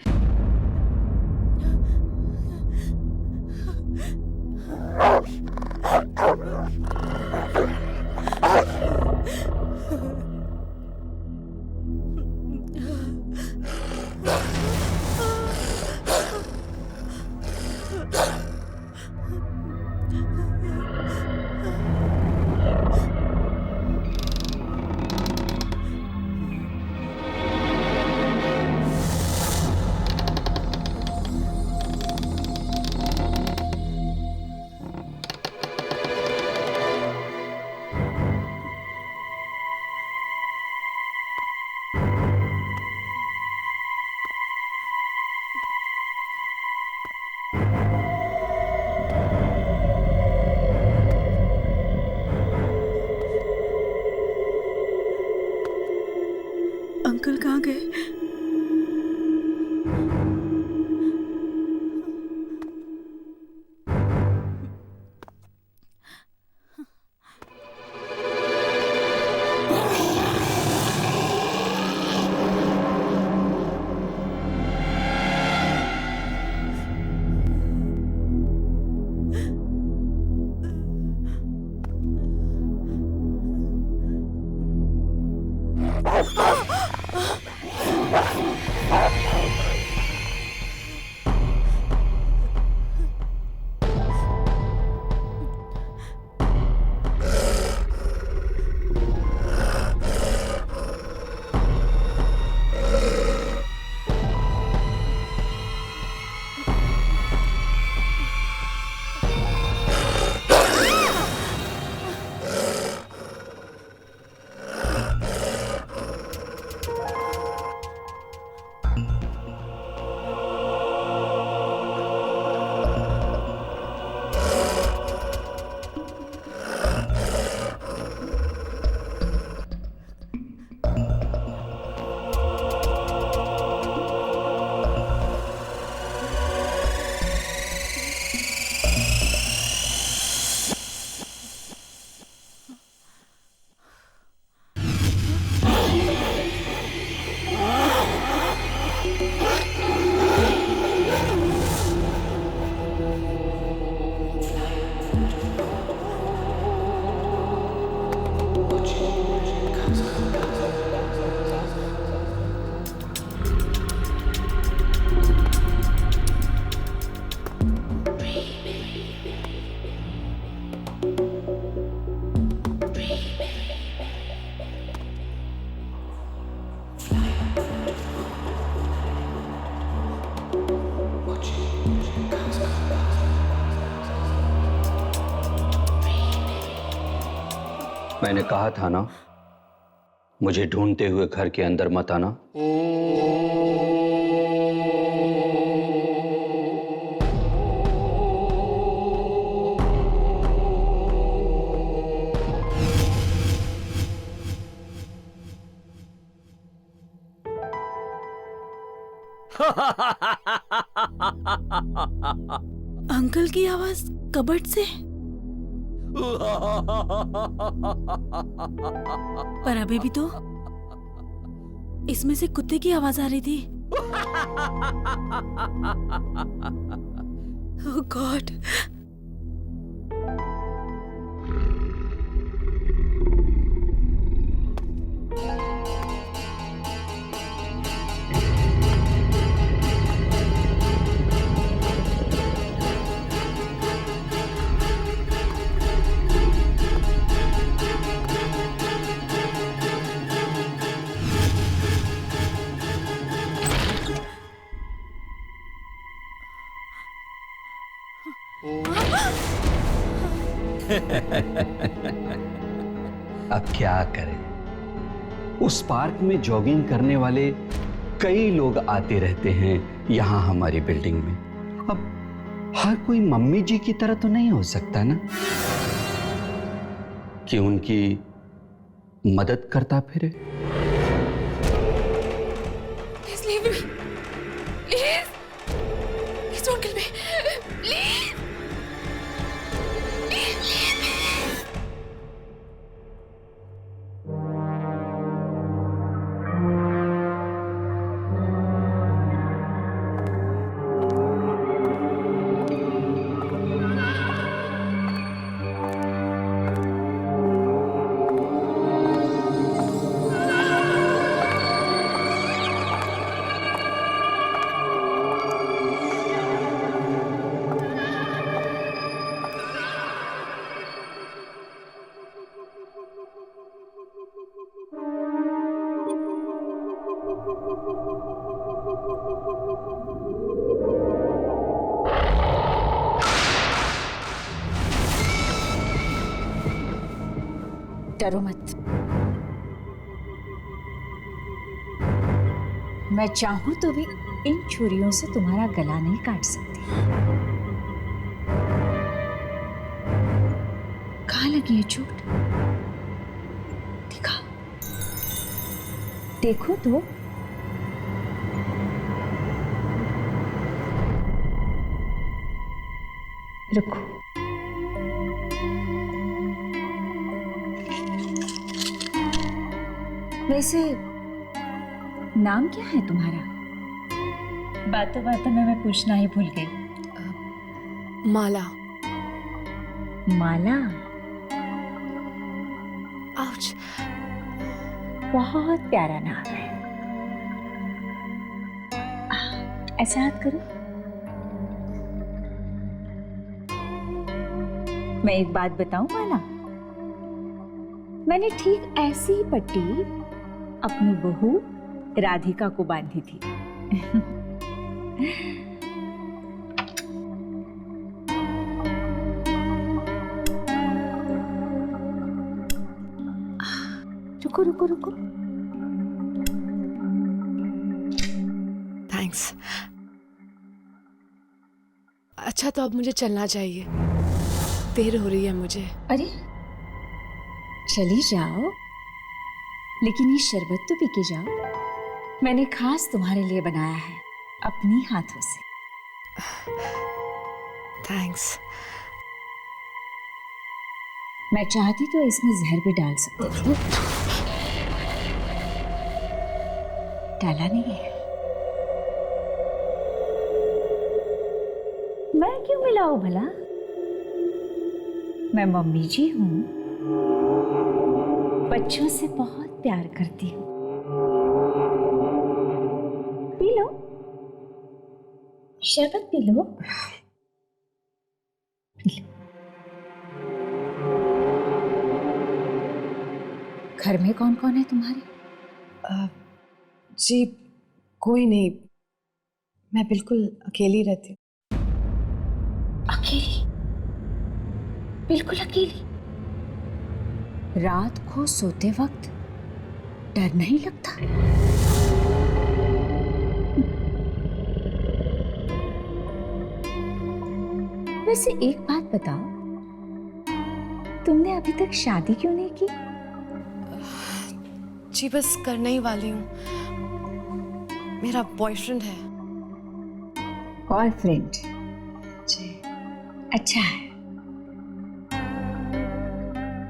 अंकल कहाँ गए? मैंने कहा था ना, मुझे ढूंढते हुए घर के अंदर मत आना। अंकल की आवाज कबर्ड से। पर अभी भी तो इसमें से कुत्ते की आवाज आ रही थी। ओह गॉड। अब क्या करें, उस पार्क में जॉगिंग करने वाले कई लोग आते रहते हैं यहां हमारी बिल्डिंग में। अब हर कोई मम्मी जी की तरह तो नहीं हो सकता ना कि उनकी मदद करता फिरे। Please leave me. Please. Please don't kill me. Please. डरो मत। मैं चाहूं तो भी इन छुरियों से तुम्हारा गला नहीं काट सकती। कहाँ लगी है चोट? दिखा, देखो तो। रुको। वैसे नाम क्या है तुम्हारा? बातों बातों में मैं पूछना ही भूल गई। माला। माला? आउच। बहुत प्यारा नाम है। ऐसा हाथ करो। मैं एक बात बताऊं माला, मैंने ठीक ऐसी ही पट्टी अपनी बहू राधिका को बांधी थी। रुको रुको रुको। थैंक्स। अच्छा तो अब मुझे चलना चाहिए, देर हो रही है मुझे। अरे चली जाओ, लेकिन ये शरबत तो पी के जाओ। मैंने खास तुम्हारे लिए बनाया है अपनी हाथों से। थैंक्स। मैं चाहती तो इसमें जहर भी डाल सकती थी, डाला नहीं है। मैं क्यों मिलाऊं भला? मैं मम्मी जी हूं, बच्चों से बहुत प्यार करती हूँ। पी लो, शरबत पी लो। P low. घर में कौन कौन है तुम्हारे? जी कोई नहीं, मैं बिल्कुल अकेली रहती हूँ। अकेली? बिल्कुल अकेली? रात को सोते वक्त डर नहीं लगता? वैसे एक बात बताओ, तुमने अभी तक शादी क्यों नहीं की? जी बस करने ही वाली हूँ, मेरा बॉयफ्रेंड है। बॉयफ्रेंड? जी। अच्छा है।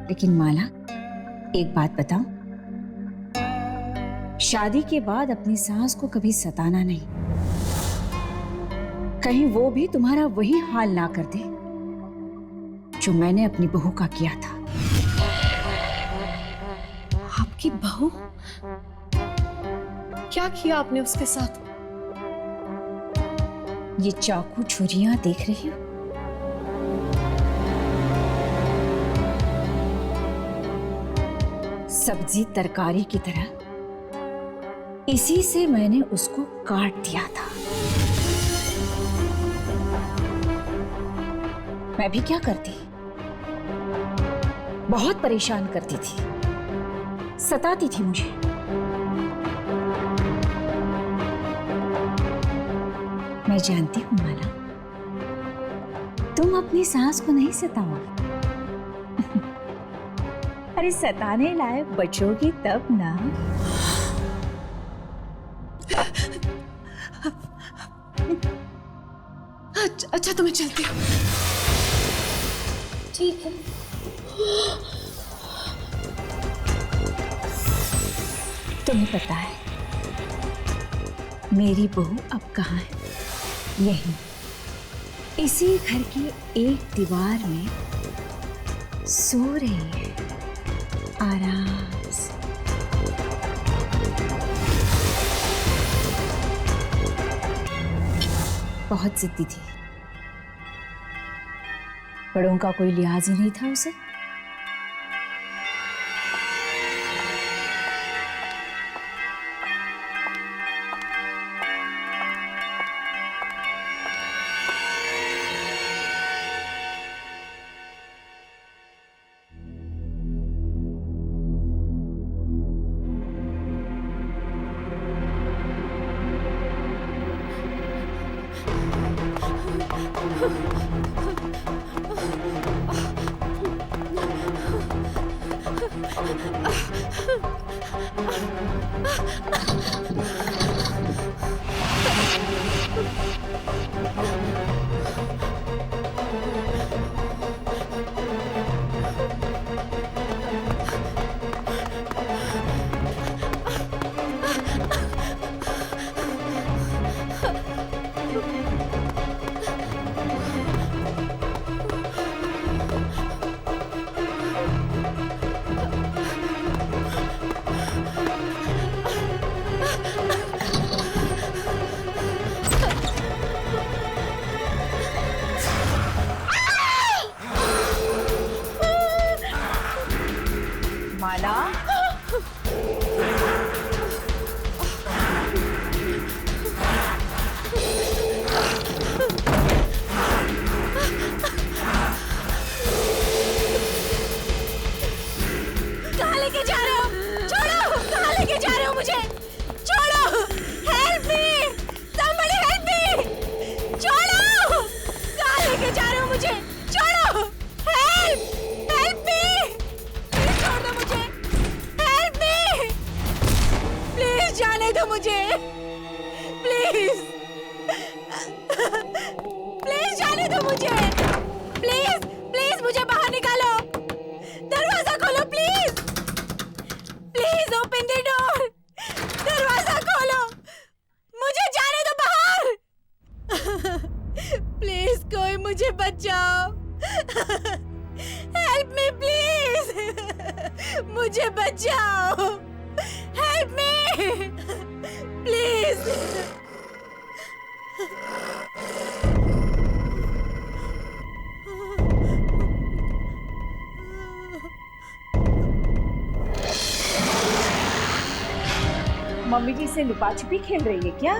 लेकिन माला, एक बात बताओ, शादी के बाद अपनी सास को कभी सताना नहीं, कहीं वो भी तुम्हारा वही हाल ना कर दे जो मैंने अपनी बहू का किया था। आपकी बहू? क्या किया आपने उसके साथ? ये चाकू छुरियां देख रही हो? सब्जी तरकारी की तरह इसी से मैंने उसको काट दिया था। मैं भी क्या करती, बहुत परेशान करती थी, सताती थी मुझे। मैं जानती हूं माला, तुम अपनी सास को नहीं सताओगी। अरे सताने लायक बचोगी तब ना। अच्छा तो मैं चलती हूँ। ठीक है। तुम्हें पता है मेरी बहू अब कहाँ है? यहीं, इसी घर की एक दीवार में सो रही है आराम से। बहुत जिद्दी थी, बड़ों का कोई लिहाज ही नहीं था उसे। माला कहाँ लेके जा रहे हो? छोड़ो! कहाँ लेके जा रहे हो मुझे? छोड़ो! Help me! Somebody help me! छोड़ो! कहाँ लेके जा रहे हो मुझे? छोड़ो! Help! Help me! Please छोड़ दो मुझे! Help me! Please जाने दो मुझे! Please! Please जाने दो मुझे! Please! Please मुझे बाहर निकालो! दरवाजा खोलो please please open the door दरवाजा खोलो मुझे जाने दो बाहर प्लीज कोई मुझे बचाओ हेल्प मी प्लीज मुझे बचाओ हेल्प मी प्लीज मम्मी जी से लुपा छुपी खेल रही है क्या?